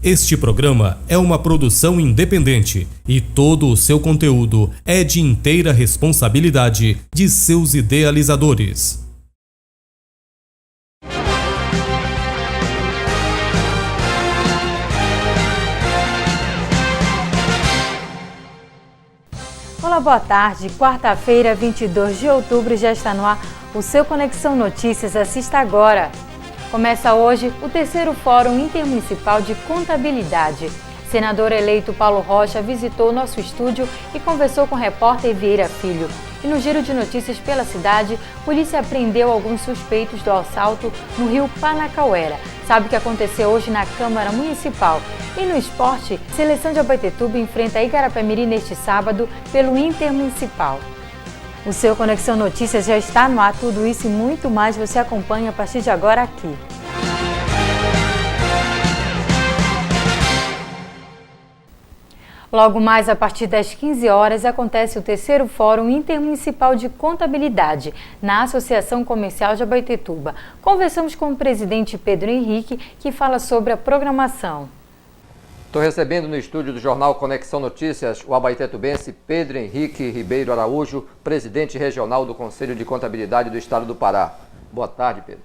Este programa é uma produção independente e todo o seu conteúdo é de inteira responsabilidade de seus idealizadores. Olá, boa tarde. Quarta-feira, 22 de outubro, já está no ar o seu Conexão Notícias. Assista agora. Começa hoje o terceiro Fórum Intermunicipal de Contabilidade. Senador eleito Paulo Rocha visitou nosso estúdio e conversou com o repórter Vieira Filho. E no giro de notícias pela cidade, polícia prendeu alguns suspeitos do assalto no rio Panacauera. Sabe o que aconteceu hoje na Câmara Municipal? E no esporte, seleção de Abaetetuba enfrenta a Igarapé-Miri neste sábado pelo Intermunicipal. O seu Conexão Notícias já está no ar, tudo isso e muito mais você acompanha a partir de agora aqui. Logo mais, a partir das 15 horas, acontece o terceiro Fórum Intermunicipal de Contabilidade na Associação Comercial de Abaetetuba. Conversamos com o presidente Pedro Henrique, que fala sobre a programação. Estou recebendo no estúdio do jornal Conexão Notícias o abaetetubense Pedro Henrique Ribeiro Araújo, presidente regional do Conselho de Contabilidade do Estado do Pará. Boa tarde, Pedro.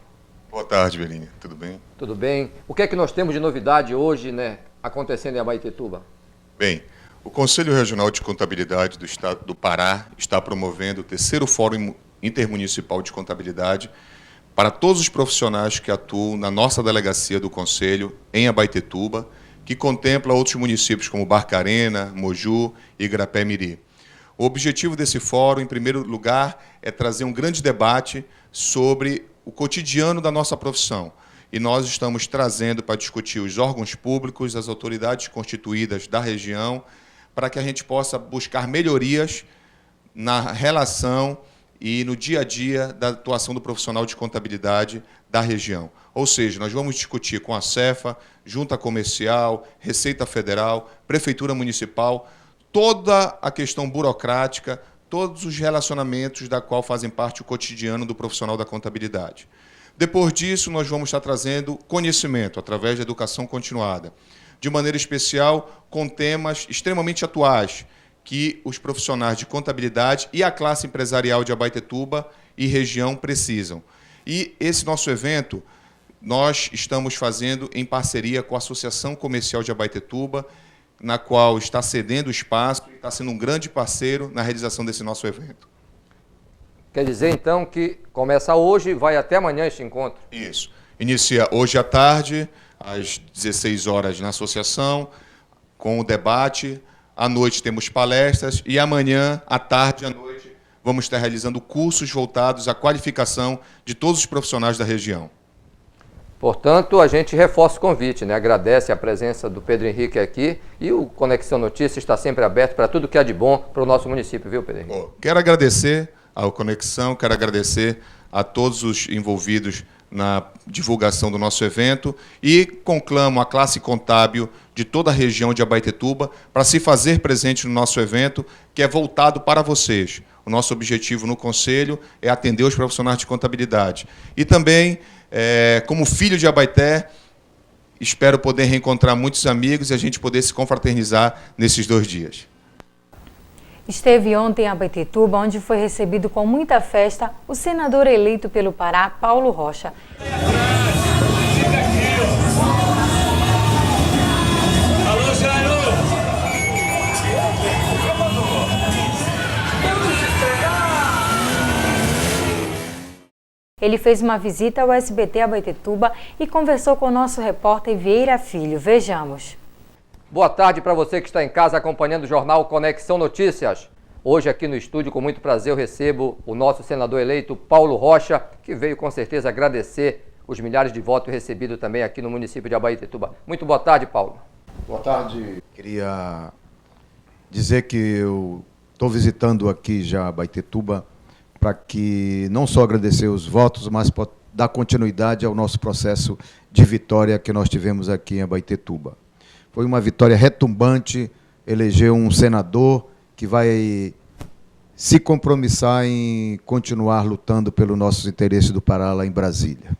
Boa tarde, Belinha. Tudo bem? Tudo bem. O que é que nós temos de novidade hoje, acontecendo em Abaetetuba? Bem, o Conselho Regional de Contabilidade do Estado do Pará está promovendo o terceiro Fórum Intermunicipal de Contabilidade para todos os profissionais que atuam na nossa delegacia do Conselho em Abaetetuba, que contempla outros municípios como Barcarena, Moju e Igarapé-Miri. O objetivo desse fórum, em primeiro lugar, é trazer um grande debate sobre o cotidiano da nossa profissão. E nós estamos trazendo para discutir os órgãos públicos, as autoridades constituídas da região, para que a gente possa buscar melhorias na relação e no dia a dia da atuação do profissional de contabilidade da região. Ou seja, nós vamos discutir com a Cefa, Junta Comercial, Receita Federal, Prefeitura Municipal, toda a questão burocrática, todos os relacionamentos da qual fazem parte o cotidiano do profissional da contabilidade. Depois disso, nós vamos estar trazendo conhecimento através da educação continuada, de maneira especial com temas extremamente atuais, que os profissionais de contabilidade e a classe empresarial de Abaetetuba e região precisam. E esse nosso evento, nós estamos fazendo em parceria com a Associação Comercial de Abaetetuba, na qual está cedendo espaço e está sendo um grande parceiro na realização desse nosso evento. Quer dizer, então, que começa hoje e vai até amanhã este encontro? Isso. Inicia hoje à tarde, às 16 horas na associação, com o debate. À noite temos palestras e amanhã, à tarde e à noite, vamos estar realizando cursos voltados à qualificação de todos os profissionais da região. Portanto, a gente reforça o convite, agradece a presença do Pedro Henrique aqui e o Conexão Notícias está sempre aberto para tudo que há de bom para o nosso município, viu, Pedro Henrique? Quero agradecer ao Conexão, quero agradecer a todos os envolvidos na divulgação do nosso evento e conclamo a classe contábil de toda a região de Abaetetuba para se fazer presente no nosso evento, que é voltado para vocês. O nosso objetivo no Conselho é atender os profissionais de contabilidade. E também, como filho de Abaeté, espero poder reencontrar muitos amigos e a gente poder se confraternizar nesses 2 dias. Esteve ontem em Abaetetuba, onde foi recebido com muita festa o senador eleito pelo Pará, Paulo Rocha. Alô, Jairo! Ele fez uma visita ao SBT Abaetetuba e conversou com o nosso repórter Vieira Filho. Vejamos. Boa tarde para você que está em casa acompanhando o jornal Conexão Notícias. Hoje aqui no estúdio, com muito prazer, eu recebo o nosso senador eleito, Paulo Rocha, que veio com certeza agradecer os milhares de votos recebidos também aqui no município de Abaetetuba. Muito boa tarde, Paulo. Boa tarde. Queria dizer que eu estou visitando aqui já Abaetetuba para que não só agradecer os votos, mas para dar continuidade ao nosso processo de vitória que nós tivemos aqui em Abaetetuba. Foi uma vitória retumbante, eleger um senador que vai se compromissar em continuar lutando pelos nossos interesses do Pará lá em Brasília.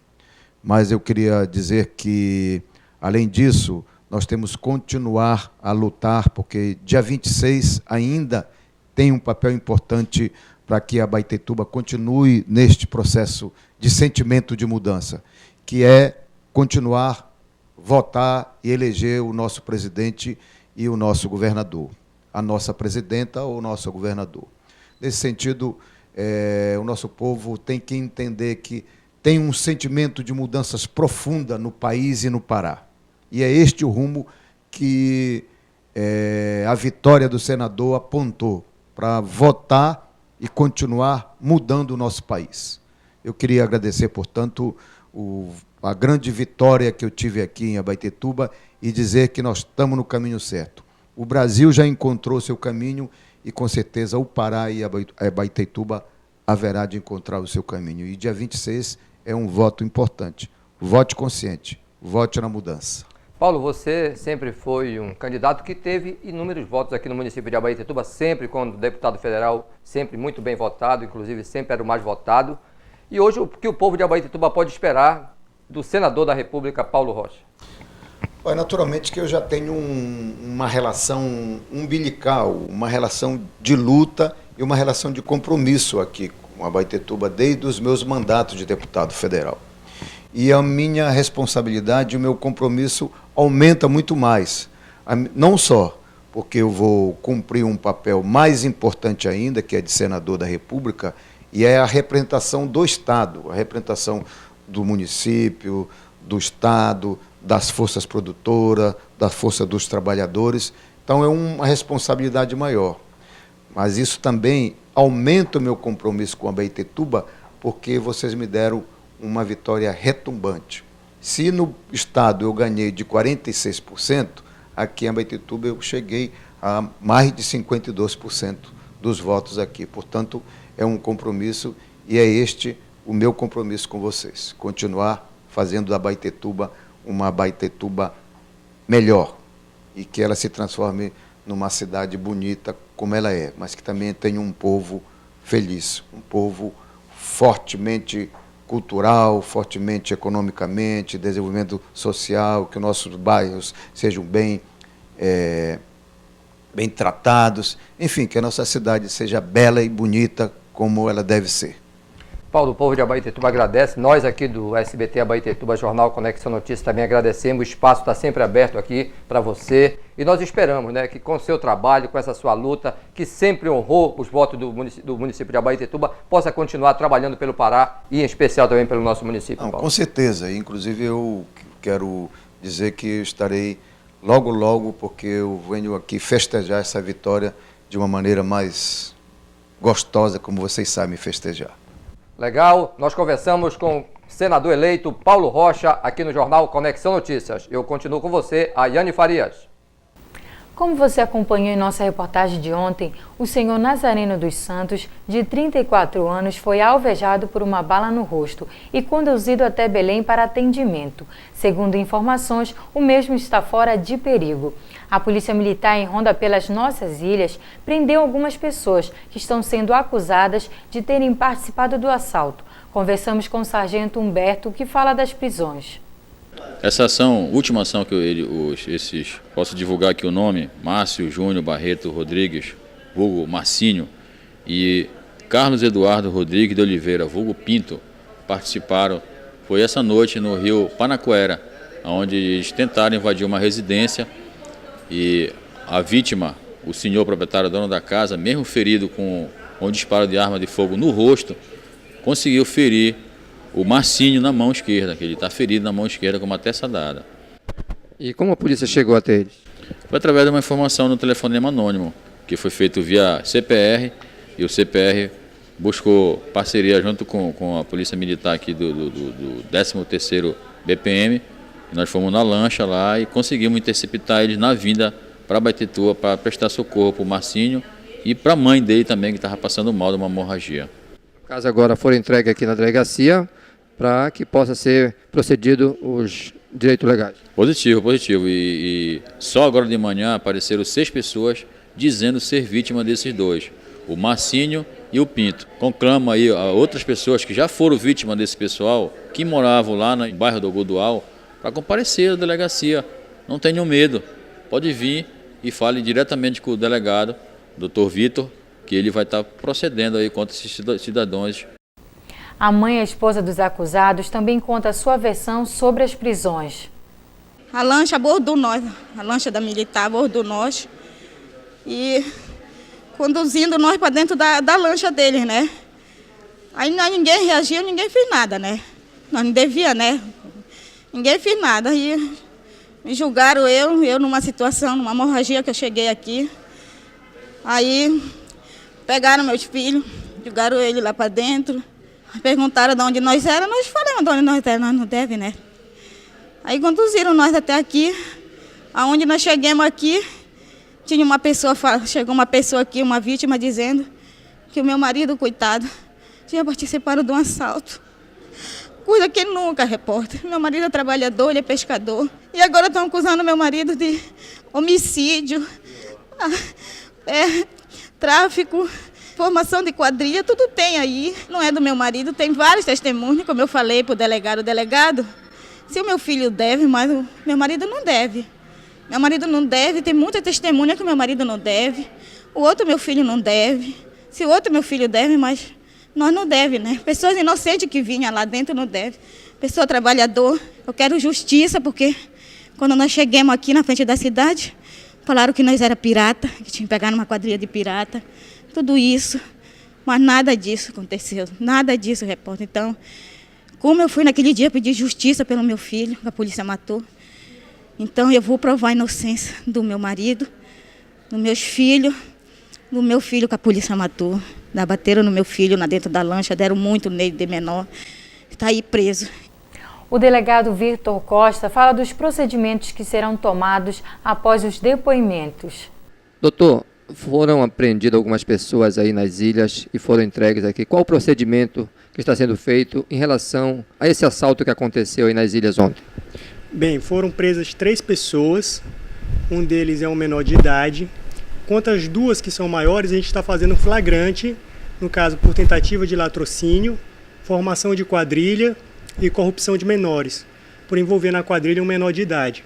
Mas eu queria dizer que, além disso, nós temos que continuar a lutar, porque dia 26 ainda tem um papel importante para que a Abaetetuba continue neste processo de sentimento de mudança, que é continuar, votar e eleger o nosso presidente e o nosso governador, a nossa presidenta ou o nosso governador. Nesse sentido, o nosso povo tem que entender que tem um sentimento de mudanças profunda no país e no Pará. E é este o rumo que a vitória do senador apontou para votar e continuar mudando o nosso país. Eu queria agradecer, portanto, a grande vitória que eu tive aqui em Abaetetuba e dizer que nós estamos no caminho certo. O Brasil já encontrou seu caminho e, com certeza, o Pará e a Abaetetuba haverá de encontrar o seu caminho. E dia 26 é um voto importante. Vote consciente, vote na mudança. Paulo, você sempre foi um candidato que teve inúmeros votos aqui no município de Abaetetuba, sempre quando deputado federal, sempre muito bem votado, inclusive sempre era o mais votado. E hoje, o que o povo de Abaetetuba pode esperar do senador da República, Paulo Rocha? Naturalmente que eu já tenho uma relação umbilical, uma relação de luta e uma relação de compromisso aqui com Abaetetuba desde os meus mandatos de deputado federal. E a minha responsabilidade e o meu compromisso aumenta muito mais. Não só porque eu vou cumprir um papel mais importante ainda, que é de senador da República, e é a representação do Estado, a representação do município, do Estado, das forças produtoras, da força dos trabalhadores. Então é uma responsabilidade maior. Mas isso também aumenta o meu compromisso com a Abaetetuba, porque vocês me deram uma vitória retumbante. Se no Estado eu ganhei de 46%, aqui em Abaetetuba eu cheguei a mais de 52% dos votos aqui. Portanto, é um compromisso e é este o meu compromisso com vocês. Continuar fazendo da Abaetetuba uma Abaetetuba melhor e que ela se transforme numa cidade bonita como ela é, mas que também tenha um povo feliz, um povo fortemente cultural, fortemente economicamente, desenvolvimento social, que nossos bairros sejam bem tratados, enfim, que a nossa cidade seja bela e bonita como ela deve ser. Paulo, o povo de Abaetetuba agradece, nós aqui do SBT Abaetetuba Jornal Conexão Notícias também agradecemos, o espaço está sempre aberto aqui para você e nós esperamos, né, que com o seu trabalho, com essa sua luta, que sempre honrou os votos do município de Abaetetuba, possa continuar trabalhando pelo Pará e em especial também pelo nosso município. Não, com certeza, inclusive eu quero dizer que eu estarei logo, logo, porque eu venho aqui festejar essa vitória de uma maneira mais gostosa, como vocês sabem festejar. Legal, nós conversamos com o senador eleito Paulo Rocha aqui no Jornal Conexão Notícias. Eu continuo com você, a Yane Farias. Como você acompanhou em nossa reportagem de ontem, o senhor Nazareno dos Santos, de 34 anos, foi alvejado por uma bala no rosto e conduzido até Belém para atendimento. Segundo informações, o mesmo está fora de perigo. A Polícia Militar, em ronda pelas nossas ilhas, prendeu algumas pessoas que estão sendo acusadas de terem participado do assalto. Conversamos com o sargento Humberto, que fala das prisões. Essa ação, última ação que posso divulgar aqui o nome, Márcio Júnior Barreto Rodrigues, vulgo Marcinho, e Carlos Eduardo Rodrigues de Oliveira, vulgo Pinto, participaram. Foi essa noite no Rio Panacoera, onde eles tentaram invadir uma residência e a vítima, o senhor proprietário, dono da casa, mesmo ferido com um disparo de arma de fogo no rosto, conseguiu ferir o Marcinho na mão esquerda, que ele está ferido na mão esquerda com uma teçadada. E como a polícia chegou até eles? Foi através de uma informação no telefonema anônimo, que foi feito via CPR, e o CPR buscou parceria junto com a Polícia Militar aqui do 13º BPM, e nós fomos na lancha lá e conseguimos interceptar eles na vinda para Abaetetuba para prestar socorro para o Marcinho e para a mãe dele também, que estava passando mal de uma hemorragia. O caso agora for entregue aqui na delegacia para que possa ser procedido os direitos legais. Positivo. E só agora de manhã apareceram 6 pessoas dizendo ser vítima desses dois, o Marcinho e o Pinto. Conclamo aí a outras pessoas que já foram vítimas desse pessoal, que moravam lá no bairro do Godual, para comparecer à delegacia não tenham medo, pode vir e fale diretamente com o delegado, Dr. Vitor, que ele vai estar procedendo aí contra esses cidadãos. A mãe e a esposa dos acusados também conta a sua versão sobre as prisões. A lancha abordou nós, a lancha da militar abordou nós e conduzindo nós para dentro da lancha deles, né? Aí ninguém reagiu, ninguém fez nada, né? Nós não devia, né? Ninguém fez nada. Aí me julgaram eu numa situação, numa hemorragia que eu cheguei aqui. Aí pegaram meus filhos, jogaram ele lá para dentro, perguntaram de onde nós éramos, nós falamos de onde nós éramos, nós não deve, né? Aí conduziram nós até aqui, aonde nós chegamos aqui, tinha uma pessoa, chegou uma pessoa aqui, uma vítima, dizendo que o meu marido, coitado, tinha participado de um assalto. Coisa que nunca, repórter. Meu marido é trabalhador, ele é pescador. E agora estão acusando meu marido de homicídio, tráfico, formação de quadrilha, tudo tem aí. Não é do meu marido, tem vários testemunhos, como eu falei para o delegado, se o meu filho deve, mas o meu marido não deve. Meu marido não deve, tem muita testemunha que o meu marido não deve. O outro meu filho não deve. Se o outro meu filho deve, mas nós não deve, né? Pessoas inocentes que vinham lá dentro não deve. Pessoa trabalhador, eu quero justiça, porque quando nós chegamos aqui na frente da cidade, falaram que nós era pirata, que tinha pegado uma quadrilha de pirata. Tudo isso, mas nada disso aconteceu. Nada disso, repórter. Então, como eu fui naquele dia pedir justiça pelo meu filho, que a polícia matou, então eu vou provar a inocência do meu marido, dos meus filhos, do meu filho que a polícia matou. Bateram no meu filho dentro da lancha, deram muito nele de menor, está aí preso. O delegado Vitor Costa fala dos procedimentos que serão tomados após os depoimentos. Doutor, foram apreendidas algumas pessoas aí nas ilhas e foram entregues aqui. Qual o procedimento que está sendo feito em relação a esse assalto que aconteceu aí nas ilhas ontem? Bem, foram presas 3 pessoas, um deles é um menor de idade. Quanto às 2 que são maiores, a gente está fazendo flagrante, no caso por tentativa de latrocínio, formação de quadrilha e corrupção de menores, por envolver na quadrilha um menor de idade.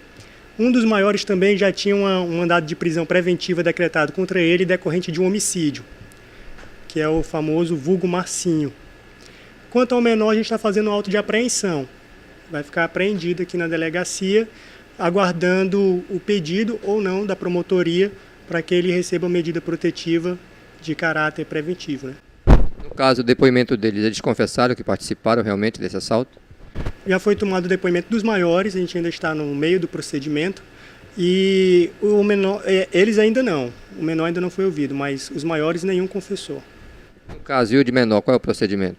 Um dos maiores também já tinha um mandado de prisão preventiva decretado contra ele decorrente de um homicídio, que é o famoso vulgo Marcinho. Quanto ao menor, a gente está fazendo um auto de apreensão. Vai ficar apreendido aqui na delegacia, aguardando o pedido ou não da promotoria para que ele receba medida protetiva de caráter preventivo, né? No caso, o depoimento deles, eles confessaram que participaram realmente desse assalto? Já foi tomado o depoimento dos maiores, a gente ainda está no meio do procedimento, e o menor, eles ainda não, o menor ainda não foi ouvido, mas os maiores nenhum confessou. No caso, e o de menor, qual é o procedimento?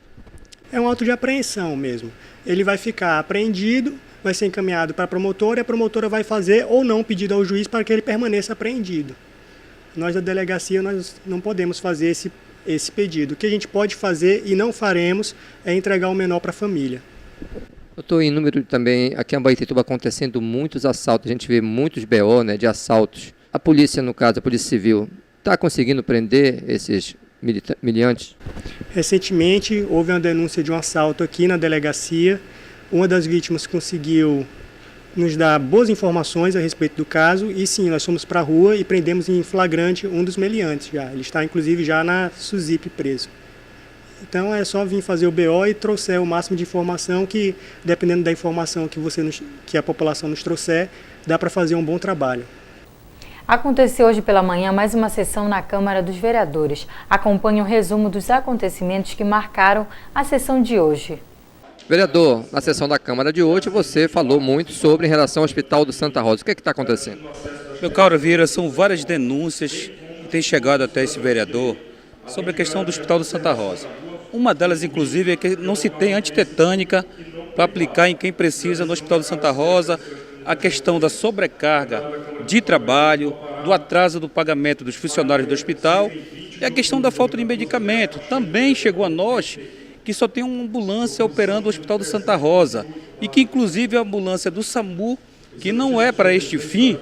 É um auto de apreensão mesmo. Ele vai ficar apreendido, vai ser encaminhado para a promotora, e a promotora vai fazer ou não pedido ao juiz para que ele permaneça apreendido. Nós da delegacia nós não podemos fazer esse pedido. O que a gente pode fazer e não faremos é entregar o menor para a família. Doutor, em número também, aqui em Abaetetuba acontecendo muitos assaltos, a gente vê muitos BO, né, de assaltos. A polícia, no caso, a Polícia Civil, está conseguindo prender esses miliantes? Recentemente, houve uma denúncia de um assalto aqui na delegacia. Uma das vítimas conseguiu nos dar boas informações a respeito do caso e sim, nós fomos para a rua e prendemos em flagrante um dos meliantes já. Ele está inclusive já na SUSIP preso. Então é só vir fazer o BO e trouxer o máximo de informação que, dependendo da informação que a população nos trouxer, dá para fazer um bom trabalho. Aconteceu hoje pela manhã mais uma sessão na Câmara dos Vereadores. Acompanhe o resumo dos acontecimentos que marcaram a sessão de hoje. Vereador, na sessão da Câmara de hoje você falou muito sobre em relação ao Hospital do Santa Rosa. O que está acontecendo? Meu caro Vieira, são várias denúncias que têm chegado até esse vereador sobre a questão do Hospital do Santa Rosa. Uma delas, inclusive, é que não se tem antitetânica para aplicar em quem precisa no Hospital do Santa Rosa, a questão da sobrecarga de trabalho, do atraso do pagamento dos funcionários do hospital e a questão da falta de medicamento. Também chegou a nós que só tem uma ambulância operando o Hospital do Santa Rosa e que inclusive a ambulância do SAMU, que não é para este fim,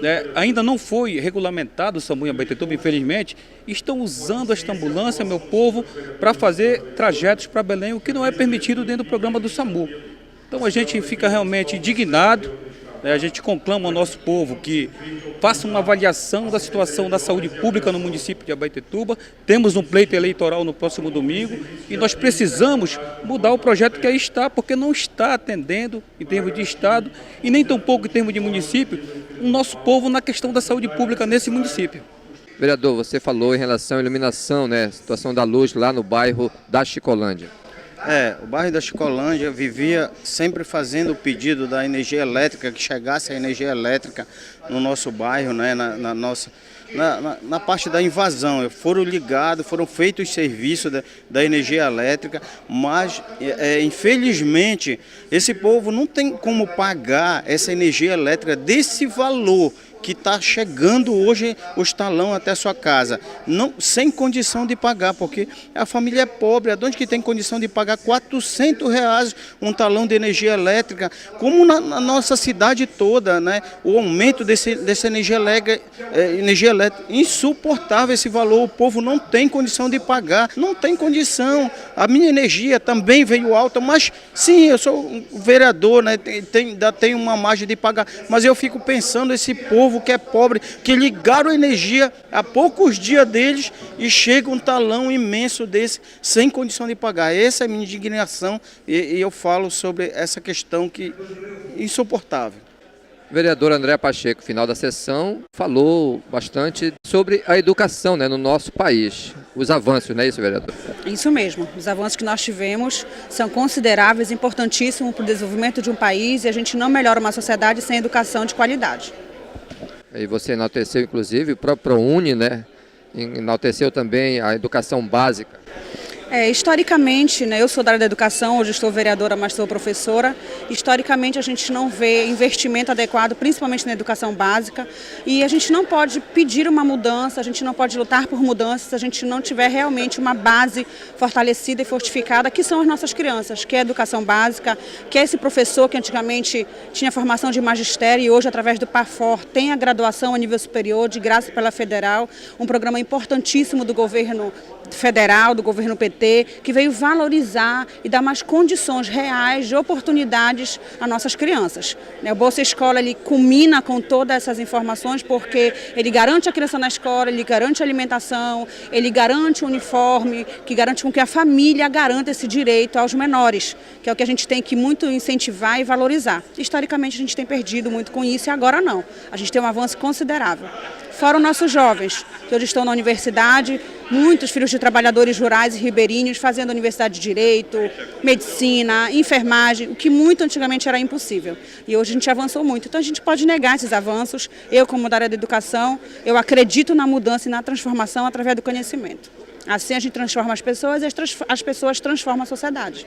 né, ainda não foi regulamentado o SAMU em Abaetetuba, infelizmente, estão usando esta ambulância, meu povo, para fazer trajetos para Belém, o que não é permitido dentro do programa do SAMU. Então a gente fica realmente indignado A gente conclama ao nosso povo que faça uma avaliação da situação da saúde pública no município de Abaetetuba. Temos um pleito eleitoral no próximo domingo e nós precisamos mudar o projeto que aí está, porque não está atendendo em termos de Estado e nem tampouco em termos de município o nosso povo na questão da saúde pública nesse município. Vereador, você falou em relação à iluminação, né? Situação da luz lá no bairro da Chicolândia. O bairro da Chicolândia vivia sempre fazendo o pedido da energia elétrica, que chegasse a energia elétrica no nosso bairro, né, na parte da invasão. Foram ligados, foram feitos os serviços da energia elétrica, mas infelizmente esse povo não tem como pagar essa energia elétrica desse valor que está chegando hoje o talão até a sua casa, não, sem condição de pagar, porque a família é pobre, onde que tem condição de pagar R$400 um talão de energia elétrica, como na nossa cidade toda, né? O aumento dessa energia elétrica, insuportável esse valor, o povo não tem condição de pagar, não tem condição. A minha energia também veio alta, mas sim, eu sou um vereador, né? Ainda tenho uma margem de pagar, mas eu fico pensando, esse povo que é pobre, que ligaram a energia há poucos dias deles e chega um talão imenso desse sem condição de pagar. Essa é a minha indignação e eu falo sobre essa questão que é insuportável. O vereador André Pacheco, final da sessão, falou bastante sobre a educação, né, no nosso país. Os avanços, não é isso, vereador? Isso mesmo. Os avanços que nós tivemos são consideráveis, importantíssimos para o desenvolvimento de um país e a gente não melhora uma sociedade sem educação de qualidade. E você enalteceu, inclusive, o próprio ProUni, né? Enalteceu também a educação básica. Historicamente, né, eu sou da área da educação, hoje estou vereadora, mas sou professora. Historicamente, a gente não vê investimento adequado, principalmente na educação básica. E a gente não pode pedir uma mudança, a gente não pode lutar por mudanças se a gente não tiver realmente uma base fortalecida e fortificada, que são as nossas crianças, que é a educação básica, que é esse professor que antigamente tinha formação de magistério e hoje, através do PAFOR, tem a graduação a nível superior, de graça pela federal, um programa importantíssimo do governo federal, do governo PT, que veio valorizar e dar mais condições reais de oportunidades às nossas crianças. O Bolsa Escola, ele culmina com todas essas informações porque ele garante a criança na escola, ele garante a alimentação, ele garante o uniforme, que garante com que a família garanta esse direito aos menores, que é o que a gente tem que muito incentivar e valorizar. Historicamente a gente tem perdido muito com isso e agora não. A gente tem um avanço considerável. Fora os nossos jovens, que hoje estão na universidade, muitos filhos de trabalhadores rurais e ribeirinhos fazendo universidade de Direito, Medicina, Enfermagem, o que muito antigamente era impossível. E hoje a gente avançou muito, então a gente pode negar esses avanços. Eu, como da área da educação, eu acredito na mudança e na transformação através do conhecimento. Assim a gente transforma as pessoas e as pessoas transformam a sociedade.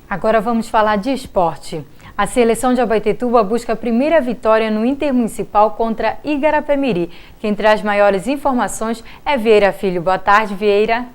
Agora vamos falar de esporte. A seleção de Abaetetuba busca a primeira vitória no Intermunicipal contra Igarapé-Miri. Quem traz maiores informações é Vieira Filho. Boa tarde, Vieira.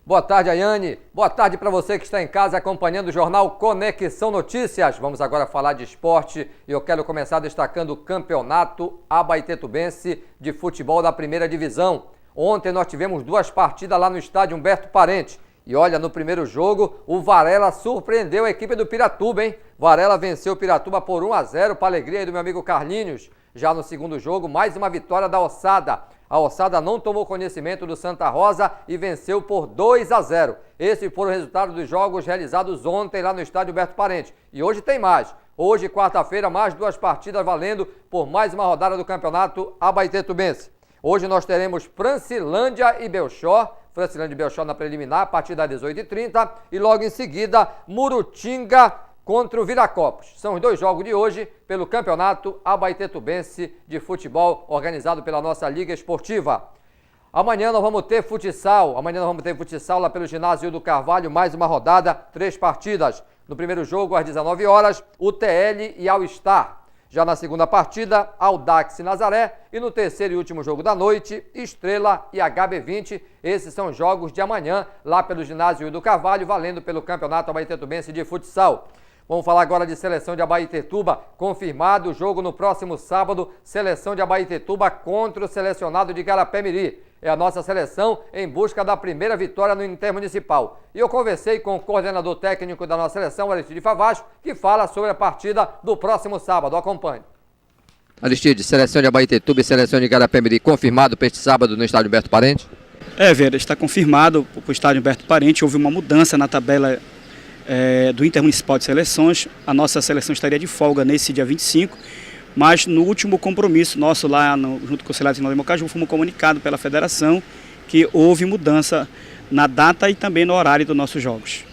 Boa tarde, Ayane. Boa tarde para você que está em casa acompanhando o jornal Conexão Notícias. Vamos agora falar de esporte e eu quero começar destacando o campeonato abaetetubense de futebol da primeira divisão. Ontem nós tivemos 2 partidas lá no estádio Humberto Parente. E olha, no primeiro jogo, o Varela surpreendeu a equipe do Piratuba, hein? Varela venceu o Piratuba por 1-0, para a alegria do meu amigo Carlinhos. Já no segundo jogo, mais uma vitória da Ossada. A Ossada não tomou conhecimento do Santa Rosa e venceu por 2-0. Esses foram os resultados dos jogos realizados ontem lá no estádio Humberto Parente. E hoje tem mais. Hoje, quarta-feira, mais 2 partidas valendo por mais uma rodada do campeonato abaetetubense. Hoje nós teremos Francilândia e Belchor. Francilândia e Belchor na preliminar, a partir das 18h30. E logo em seguida, Murutinga contra o Viracopos. São os 2 jogos de hoje pelo Campeonato Abaetetubense de Futebol, organizado pela nossa Liga Esportiva. Amanhã nós vamos ter futsal. Lá pelo Ginásio do Carvalho, mais uma rodada, 3 partidas. No primeiro jogo, às 19 horas, o TL e All Star. Já na segunda partida, Audax e Nazaré. E no terceiro e último jogo da noite, Estrela e HB20. Esses são jogos de amanhã, lá pelo Ginásio do Carvalho, valendo pelo Campeonato Abaetetubense de Futsal. Vamos falar agora de seleção de Abaetetuba. Confirmado o jogo no próximo sábado, seleção de Abaetetuba contra o selecionado de Igarapé-Miri. É a nossa seleção em busca da primeira vitória no Intermunicipal. E eu conversei com o coordenador técnico da nossa seleção, Aristide Favaz, que fala sobre a partida do próximo sábado. Acompanhe. Aristide, seleção de Abaetetuba e seleção de Igarapé-Miri confirmado para este sábado no estádio Humberto Parente? Vera, está confirmado para o estádio Humberto Parente. Houve uma mudança na tabela do Intermunicipal de Seleções. A nossa seleção estaria de folga nesse dia 25, mas no último compromisso nosso lá, junto com o Celeste de Mocaju, fomos comunicados pela federação que houve mudança na data e também no horário dos nossos jogos.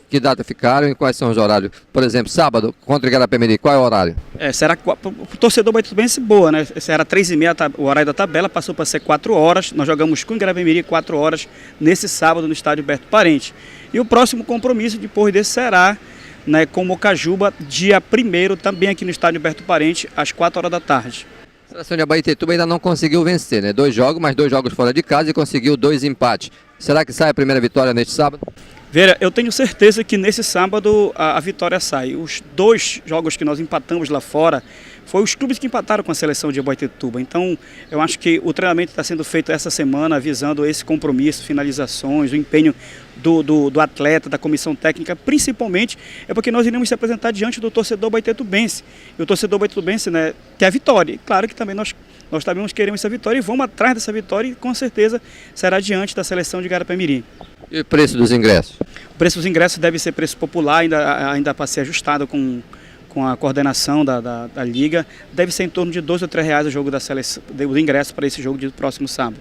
Que data ficaram e quais são os horários? Por exemplo, sábado, contra o Igarapé-Miri, qual é o horário? Será para o torcedor baetubense boa, né? Era 3h30 o horário da tabela, passou para ser 4 horas. Nós jogamos com o Igarapé-Miri 4 horas nesse sábado no estádio Humberto Parente. E o próximo compromisso depois desse será, né, com o Mocajuba, dia 1º, também aqui no estádio Humberto Parente, às 4 horas da tarde. A seleção de Abaetetuba ainda não conseguiu vencer, né? 2 jogos, mas 2 jogos fora de casa e conseguiu 2 empates. Será que sai a primeira vitória neste sábado? Vera, eu tenho certeza que nesse sábado a vitória sai. Os 2 jogos que nós empatamos lá fora, foi os clubes que empataram com a seleção de Abaetetuba. Então, eu acho que o treinamento está sendo feito essa semana, visando esse compromisso, finalizações, o empenho do atleta, da comissão técnica, principalmente é porque nós iremos se apresentar diante do torcedor baetetubense. E o torcedor baetetubense, né, quer a vitória. E claro que também nós também queremos essa vitória e vamos atrás dessa vitória e com certeza será diante da seleção de Igarapé-Miri. E o preço dos ingressos? O preço dos ingressos deve ser preço popular, ainda para ser ajustado com a coordenação da Liga. Deve ser em torno de R$2 ou R$3 o jogo da seleção, do ingresso para esse jogo de próximo sábado.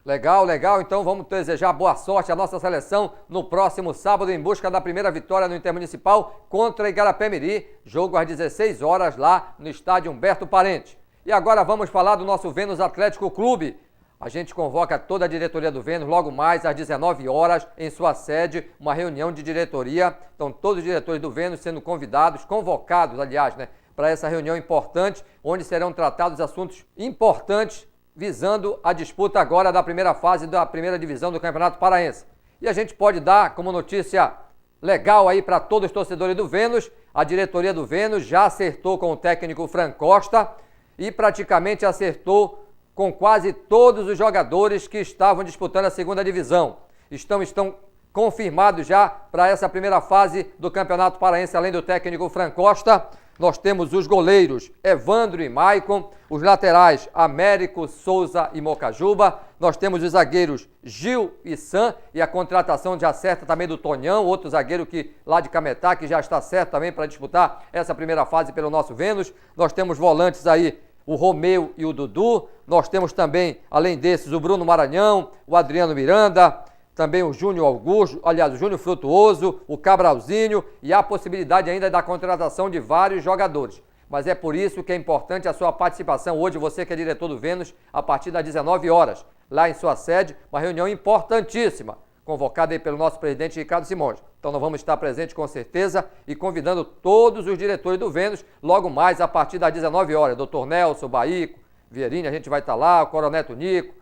Legal, legal. Então vamos desejar boa sorte à nossa seleção no próximo sábado em busca da primeira vitória no Intermunicipal contra Igarapé-Miri. Jogo às 16 horas lá no estádio Humberto Parente. E agora vamos falar do nosso Vênus Atlético Clube. A gente convoca toda a diretoria do Vênus logo mais às 19 horas em sua sede, uma reunião de diretoria. Então todos os diretores do Vênus sendo convocados, aliás, né, para essa reunião importante, onde serão tratados assuntos importantes visando a disputa agora da primeira fase da primeira divisão do Campeonato Paraense. E a gente pode dar como notícia legal aí para todos os torcedores do Vênus, a diretoria do Vênus já acertou com o técnico Fran Costa e praticamente acertou com quase todos os jogadores que estavam disputando a segunda divisão. Estão confirmados já para essa primeira fase do Campeonato Paraense, além do técnico Fran Costa. Nós temos os goleiros Evandro e Maicon, os laterais Américo, Souza e Mocajuba. Nós temos os zagueiros Gil e Sam, e a contratação já certa também do Tonhão, outro zagueiro lá de Cametá, que já está certo também para disputar essa primeira fase pelo nosso Vênus. Nós temos volantes aí, o Romeu e o Dudu. Nós temos também, além desses, o Bruno Maranhão, o Adriano Miranda, também o Júnior Augusto, aliás, o Júnior Frutuoso, o Cabralzinho e a possibilidade ainda da contratação de vários jogadores. Mas é por isso que é importante a sua participação hoje, você que é diretor do Vênus, a partir das 19 horas, lá em sua sede, uma reunião importantíssima, convocada aí pelo nosso presidente Ricardo Simões. Então nós vamos estar presentes com certeza e convidando todos os diretores do Vênus, logo mais a partir das 19 horas. Dr. Nelson, Baíco, Vierini, a gente vai estar lá, o Coronel Nico,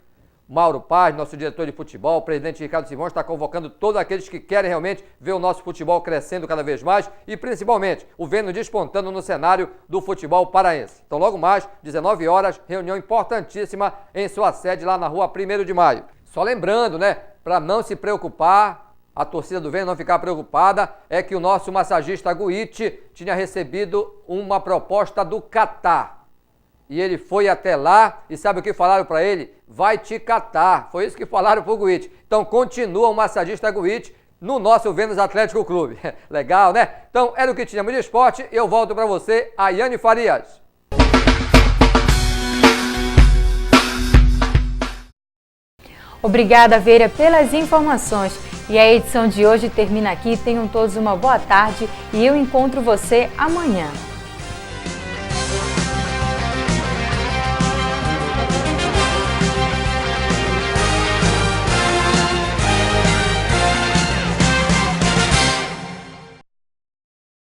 Mauro Paz, nosso diretor de futebol, o presidente Ricardo Simões está convocando todos aqueles que querem realmente ver o nosso futebol crescendo cada vez mais e principalmente o Vênus despontando no cenário do futebol paraense. Então logo mais, 19 horas, reunião importantíssima em sua sede lá na rua 1º de Maio. Só lembrando, né, para não se preocupar, a torcida do Vênus não ficar preocupada, é que o nosso massagista Guite tinha recebido uma proposta do Catar. E ele foi até lá e sabe o que falaram para ele? Vai te catar. Foi isso que falaram para o Guite. Então continua o massagista Guite no nosso Vênus Atlético Clube. Legal, né? Então era o que tínhamos de esporte. Eu volto para você, Ayane Farias. Obrigada, Vera, pelas informações. E a edição de hoje termina aqui. Tenham todos uma boa tarde e eu encontro você amanhã.